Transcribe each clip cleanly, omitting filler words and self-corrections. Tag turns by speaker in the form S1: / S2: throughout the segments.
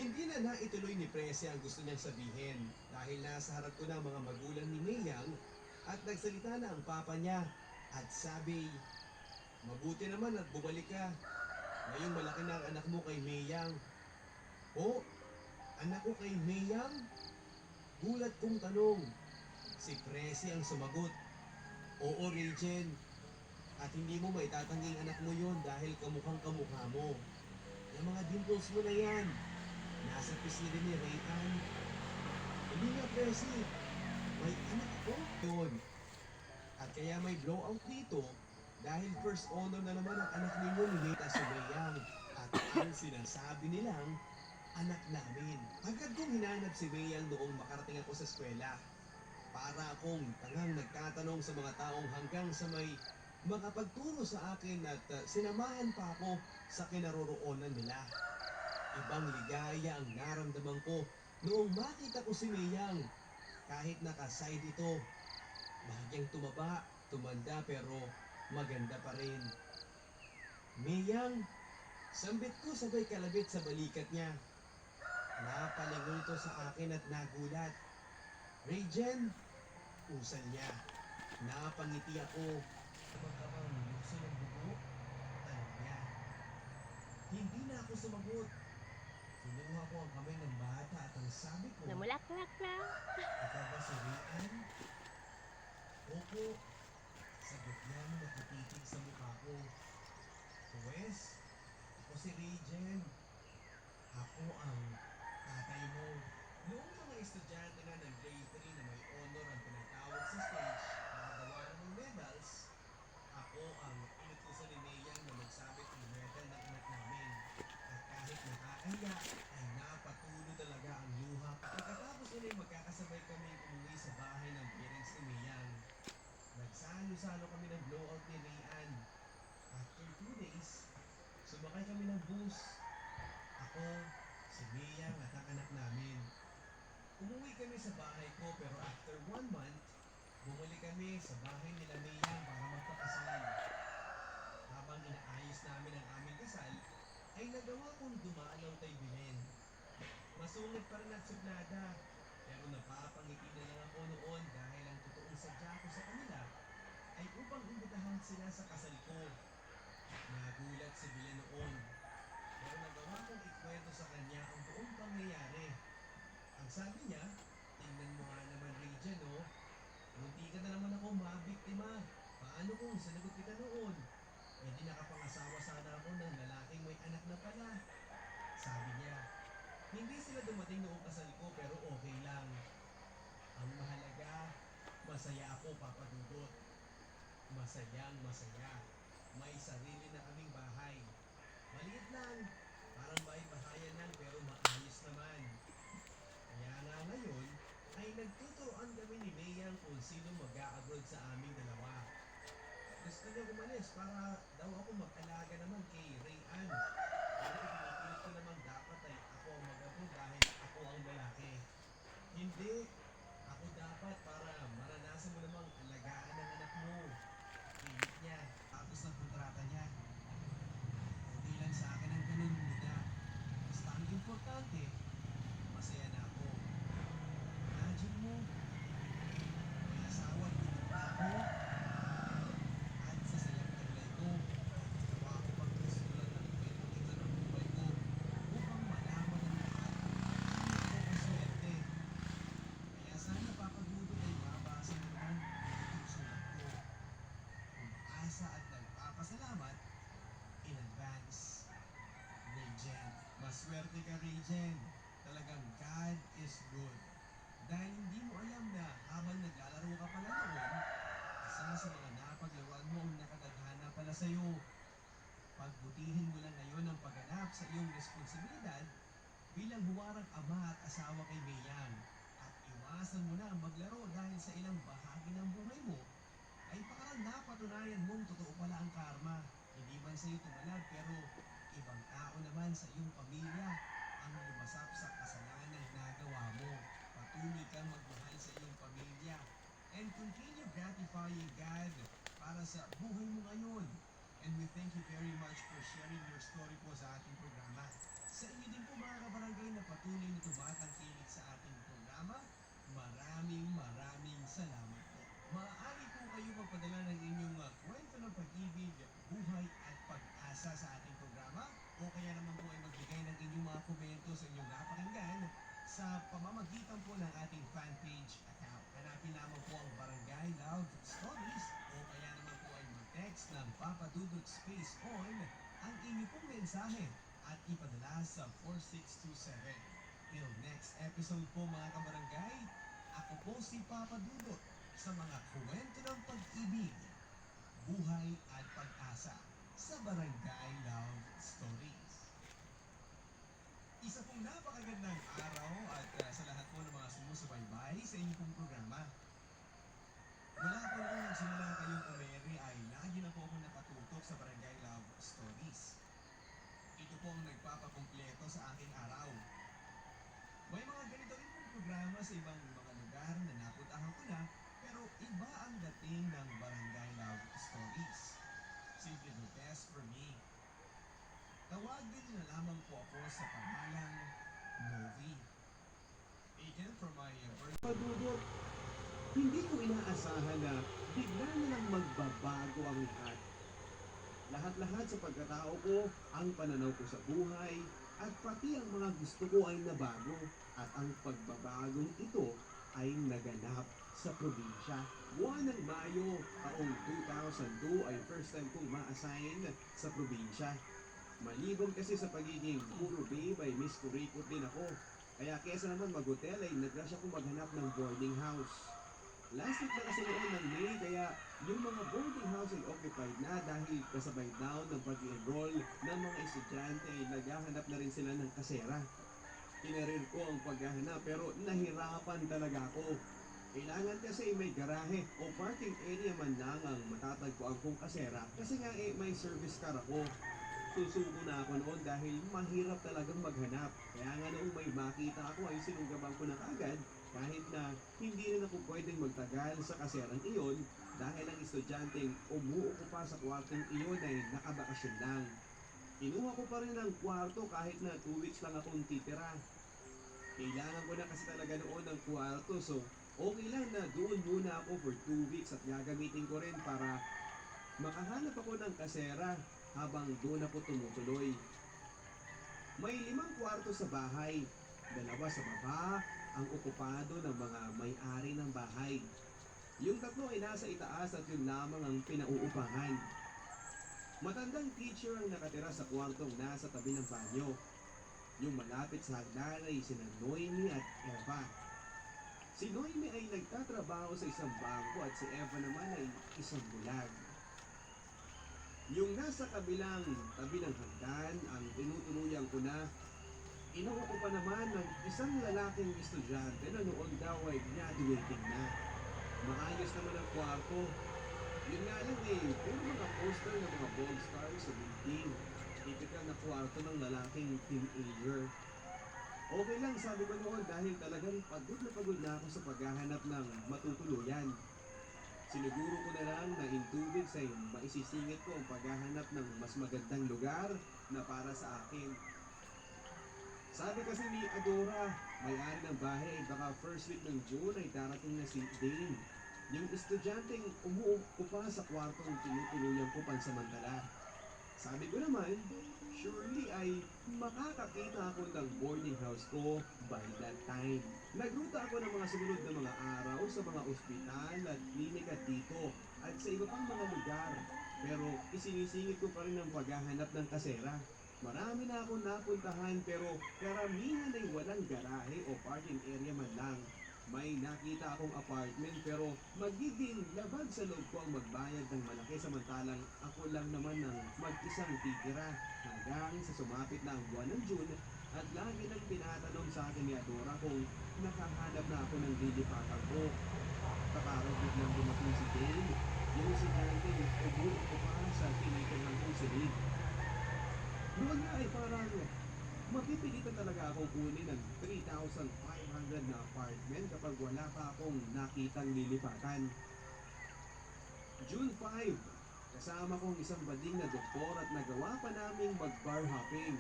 S1: Hindi na naituloy ni Prese ang gusto niyang sabihin dahil nasa harap ko na ang mga magulang ni Mayang at nagsalita na ang papa niya at sabi, mabuti naman at bumalik ka. Ngayong malaki na ang anak mo kay Mayang. O, anak ko kay Mayang? Gulat kong tanong. Si Presi ang sumagot. Oo, Regen. At hindi mo maitatangging anak mo yon dahil kamukhang kamukha mo. Yung mga dimples mo na yan. Nasa pisngi din ni Rayan. Hindi nga, Presi. May anak ko. Yun. At kaya may blowout dito dahil first honor na naman ang anak ninyo ni Nita Subayang. At ang sinasabi nilang anak namin. Agad kong hinanap si Mayang noong makarating ako sa eskwela. Para akong tangang nagtatanong sa mga taong hanggang sa may makapagturo sa akin at sinamahan pa ako sa kinaroroonan nila. Ibang ligaya ang naramdaman ko noong makita ko si Mayang. Kahit naka-side ito, bahagyang tumaba, tumanda pero maganda pa rin. Mayang, sambit ko sabay kalabit sa balikat niya. Napalingon ito sa akin at nagulat. Regen, usal niya. Napangiti ako. Pagkabang luso ng bugo, tanong niya. Hindi na ako sumagot. Kinuha ko ang kamay ng bata at ang sabi ko,
S2: Namulaklak na.
S1: ikaw ba si Rian? Opo, sagot niya nung nakatitig sa mukha ko. Pwes, ako si Regen. Ako ang tatay mo. Noong mga estudyante na ng grade 3 na may honor ang pinatawag sa stage para gawa ng medals, ako ang inutusan ni Mayang na magsabit ng medal ng anak namin. At kahit nakakaya, ay napatulo talaga ang luha. Pagkatapos nila magkakasabay kami umuwi sa bahay ng parents ni Mayang. Nagsalo-salo kami ng blowout ni Rayan. After 2 days, sumakay kami ng bus. Ako, si Mayang at ang anak namin. Umuwi kami sa bahay ko pero after 1 month, bumalik kami sa bahay nila Mayang para magpakasal. Habang inaayos namin ang aming kasal, ay nagawa kong dumalaw kay Belen. Masungit pa rin at suplada, pero napapangiti na lang ako noon dahil ang totoong sadya ko sa kanila ay upang imbitahan sila sa kasal ko. Nagulat si Belen noon, pero nagawa kong ikwento sa kanya ang buong pangyayari. Ang sabi niya, tingnan mo nga naman Regen, no? Munti ka na naman ako mabiktima. Paano kung sinagot kita noon? Eh di nakapangasawa sana ako ng lalaking may anak na pala. Sabi niya, hindi sila dumating noong kasal ko pero okay lang. Ang mahalaga, masaya ako papadudot. Masayang masaya. May sarili na kaming bahay. Maliit lang, parang bahay-bahayan lang pero maayos naman. Kaya nga ngayon, ay nagtuturoan kami ni Mayang kung sino mag-a-abroad sa aming dalawa. Gusto niya umalis para daw ako mag-alaga naman kay Rayan. Pero pinipilit ko namang dapat ay ako ang mag-abroad dahil ako ang lalaki. Hindi, ako dapat para maranasan mo namang alagaan ng anak mo. Pilit niya, tapos ng kontrata niya. Okay lang sa akin ang ganun muna. Basta ang importante, masaya na ako. Imagine mo, may asawa at anak na ako. At sa sayang taglay ko, gawa ko pang isulat ang kwentong ito ng buhay ko upang malaman ng lahat kung paano ako kaswerte. Kaya sana papagudo ay mabasa mo naman itong sulat ko. Umaasa at nagpapasalamat in advance. Regen. Maswerte ka, Regen. Talagang God is good. Dahil hindi mo alam na habang naglalaro ka pala noon, isa sa mga napaglaruan mo ang nakatadhana pala sa'yo. Pagbutihin mo lang ngayon ang pagganap sa iyong responsibilidad bilang huwarang ama at asawa kay Mayang. At iwasan mo na ang maglaro dahil sa ilang bahagi ng buhay mo ay parang napatunayan mong totoo pala ang karma. Hindi man sa'yo tumalag pero ibang tao naman sa iyong pamilya ang lumasap sa kasalanan nagawa mo. Patuloy kang magmahal sa iyong pamilya and continue gratifying God para sa buhay mo ngayon. And we thank you very much for sharing your story po sa ating programa. Sa inyo din po mga kabarangay na patuloy sa pamamagitan po ng ating fan page account. Hanapin lamang po ang Barangay Love Stories o kaya naman po ay mag-text ng Papa Dudut Space On ang inyo pong mensahe at ipadala sa 4627. Till next episode po mga kabarangay, ako po si Papa Dudut sa mga kwento ng pag-ibig, buhay at pag-asa sa Barangay Love Stories. Isa pong napakagandang araw at sa lahat po ng mga sumusubaybay sa inyong pong programa. Mula po noong nagsimula kayong umere ay lagi na po ako nakatutok sa Barangay Love Stories. Ito po ang nagpapakumpleto sa aking araw. May mga ganito rin pong programa sa ibang mga lugar na napuntahan ko na, pero iba ang dating ng Barangay Love Stories. Simply the best for me. Tawagin niyo na lamang po ako sa pangalang Novi. Agent from my Dudut, hindi ko inaasahan na bigla na lang magbabago ang lahat. Lahat-lahat sa pagkatao ko, ang pananaw ko sa buhay, at pati ang mga gusto ko ay nabago. At ang pagbabagong ito ay naganap sa probinsya. Buwan ng Mayo, taong 2002 ay first time kong ma-assign sa probinsya. Maliban kasi sa pagiging puro babe ay Miss Kurikot din ako. Kaya kesa naman mag-hotel ay nag-rush ako maghanap ng boarding house. Last week na kasi noon ng May, kaya yung mga boarding house ay occupied na dahil kasabay down ng pag-enroll ng mga estudyante ay naghahanap na rin sila ng kasera. Kinarir ko ang paghahanap pero nahirapan talaga ako. Kailangan kasi may garahe o parking area man lang ang matatagpuan kong kasera kasi nga may service car ako. Susuko na ako noon dahil mahirap talagang maghanap. Kaya nga noong may makita ako ay sinunggaban ko na kagad kahit na hindi rin ako pwedeng magtagal sa kaserang iyon dahil ang estudyanteng umuukupa sa kwartong iyon ay nakabakasyon lang. Kinuha ko pa rin ang kwarto kahit na 2 weeks lang akong titira. Kailangan ko na kasi talaga noon ng kwarto so okay lang na doon muna ako for 2 weeks at gagamitin ko rin para makahanap ako ng kasera habang doon ako tumutuloy. May 5 kwarto sa bahay, 2 sa baba, ang okupado ng mga may-ari ng bahay. Yung 3 ay nasa itaas at yun lamang ang pinauupahan. Matandang teacher ang nakatira sa kwartong nasa tabi ng banyo. Yung malapit sa hagdan ay sina Noemi at Eva. Si Noemi ay nagtatrabaho sa isang bangko at si Eva naman ay isang bulag. Yung nasa kabilang tabi ng hagdan ang tinutuluyan ko na, inuha ko pa naman ng isang lalaking estudyante na noon daw ay graduating na. Maayos naman ang kwarto. Yun nga lang puro mga poster ng mga bold stars sa building. Typical na kwarto ng lalaking teenager. Okay lang sabi ko noon dahil talagang pagod na ako sa paghahanap ng matutuluyan. Siniguro ko na lang na in 2 weeks ay maisisingit ko ang paghahanap ng mas magandang lugar na para sa akin. Sabi kasi ni Adora, may-ari ng bahay, baka first week ng June ay darating na si Dane. Yung estudyanteng umuupa sa kwartong tinutuluyan ko pansamantala. Sabi ko naman, surely ay makakakita ako ng boarding house ko by that time. Nagruta ako ng mga sumunod na mga araw sa mga ospital at klinika dito at sa iba pang mga lugar. Pero isinisingit ko pa rin ang paghahanap ng kasera. Marami na akong napuntahan pero karamihan ay walang garahe o parking area man lang. May nakita akong apartment pero magiging labag sa loob ko ang magbayad ng malaki samantalang ako lang naman ng mag-isang titira hanggang sa sumapit na ang buwan ng June at lagi nang tinatanong sa akin ni Adora kung nakahanap na ako ng lilipatan ko. Kaparaw biglang dumating si Dane, yung si Dante umuupo pa sa tinitirhan kong silid. Noon nga ay parang mapipilitan talaga akong kunin ng 3,500 na apartment kapag wala pa akong nakitang lilipatan. June 5, kasama kong isang bading na doktor at nagawa pa naming mag-bar hopping.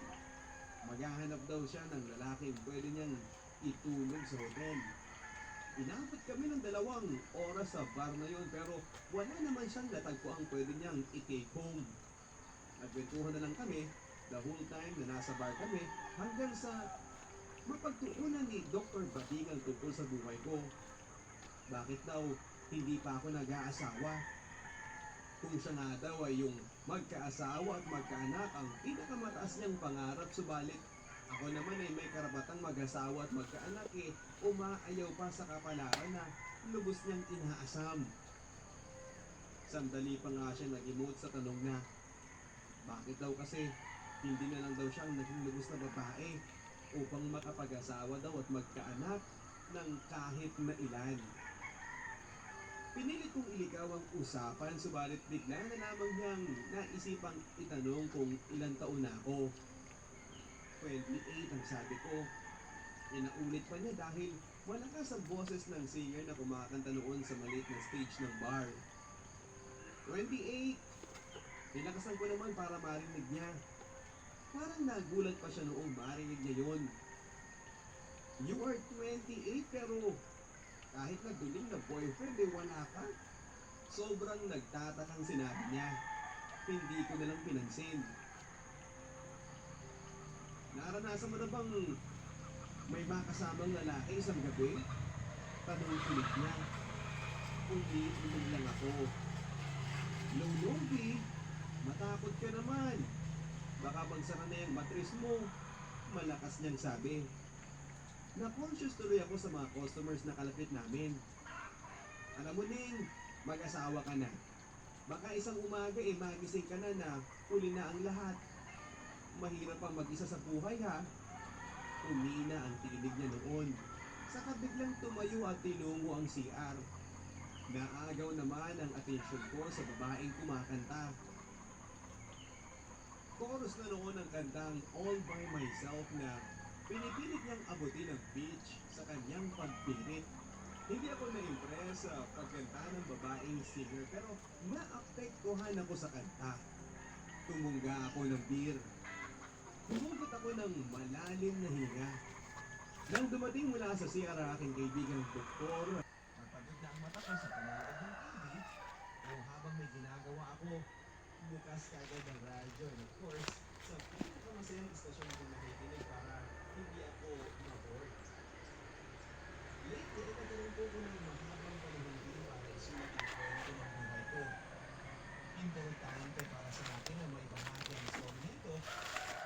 S1: Maghahanap daw siya ng lalaking pwede niyang itulog sa hotel. Inabot kami ng 2 oras sa bar na yon pero wala naman siyang natagpuan pwede niyang i-take home. Nagkwentuhan na lang kami the whole time na nasa bar kami hanggang sa mapagtuunan ni Dr. Batingan tungkol sa buhay ko. Bakit daw hindi pa ako nag-aasawa? Kung siya nga daw ay yung magkaasawa at magkaanak ang pinakamataas niyang pangarap, subalit ako naman ay may karapatang mag-asawa at magkaanak, umaayaw pa sa kapalaran na lubos niyang inaasam. Sandali pa nga siya nag-emote sa tanong na, bakit daw kasi hindi na lang daw siyang naging lubos na babae upang makapag-asawa daw at magkaanak ng kahit na ilan. Pinilit kong iligaw ang usapan, subalit bigla na lamang niyang naisipang itanong kung ilang taon na ako. 28 ang sabi ko. Inaulit pa niya dahil malakas ang boses ng singer na kumakanta noon sa maliit na stage ng bar. 28! Nilakasan ko naman para marinig niya. Parang nagulat pa siya noong marinig niya yun. You are 28 pero kahit nagduling na boyfriend wala ka. Sobrang nagtatakang sinabi niya. Hindi ko na lang pinansin. Naranasan mo na bang may makasamang lalaki isang gabi? Tanong ulit niya. Ulit lang ako. Lulugi, matakot ka naman. Baka magsara na yung matris mo. Malakas niyang sabi. Na-conscious tuloy ako sa mga customers na kalapit namin. Alam mo Ning, mag-asawa ka na. Baka isang umaga magising ka na huli na ang lahat. Mahirap pang mag-isa sa buhay ha. Umina ang tinig niya noon. Saka biglang tumayo at tinungo ang CR. Naagaw naman ang atensyon ko sa babaeng kumakanta. Chorus na noon ang kantang All By Myself na pinipilit niyang abutin ang beach sa kanyang pagpilit. Hindi ako na-impress sa pagkanta ng babaeng singer pero naapektuhan ako sa kanta. Tumungga ako ng beer. Humugot ako ng malalim na hinga. Nang dumating mula sa CR ang aking kaibigang doktor, napagod na ang mata ko sa panonood ng TV, o habang may ginagawa ako, bukas kagad ang radyo. And of course, sa pinakamasayang istasyon ako nakikinig para hindi ako ma-bored. Lately, nagkaroon po ko ng mahabang panahon din para isulat ang kwento ng buhay ko. Importante para sa akin na may bahagi ang story nito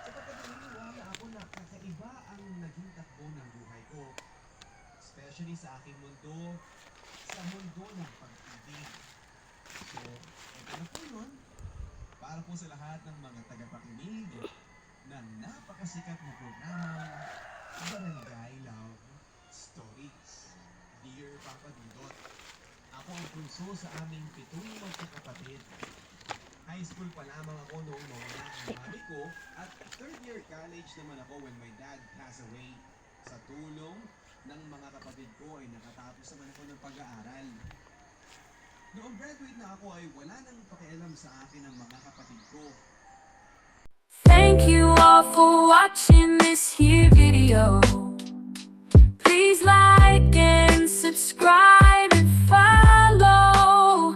S1: sapagkat naniniwala ako na kakaiba ang naging takbo ng buhay ko. Especially sa aking mundo, sa mundo ng pag-ibig. So, ito na po yun. Para po sa lahat ng mga tagapakinig ng napakasikat na programang Barangay Love Stories. Dear Papa Dudot, ako ang bunso sa aming 7 magkakapatid. High school pa lamang ako noong mawala ang mami ko at 3rd year college naman ako when my dad passed away. Sa tulong ng mga kapatid ko ay nakatapos naman ako ng pag-aaral. Noong graduate na ako ay wala nang pakialam sa akin ang mga kapatid ko.
S2: Thank you all for watching this here video. Please like and subscribe and follow.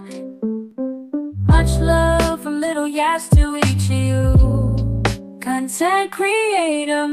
S2: Much love from Little Yas to each of you. Content creator.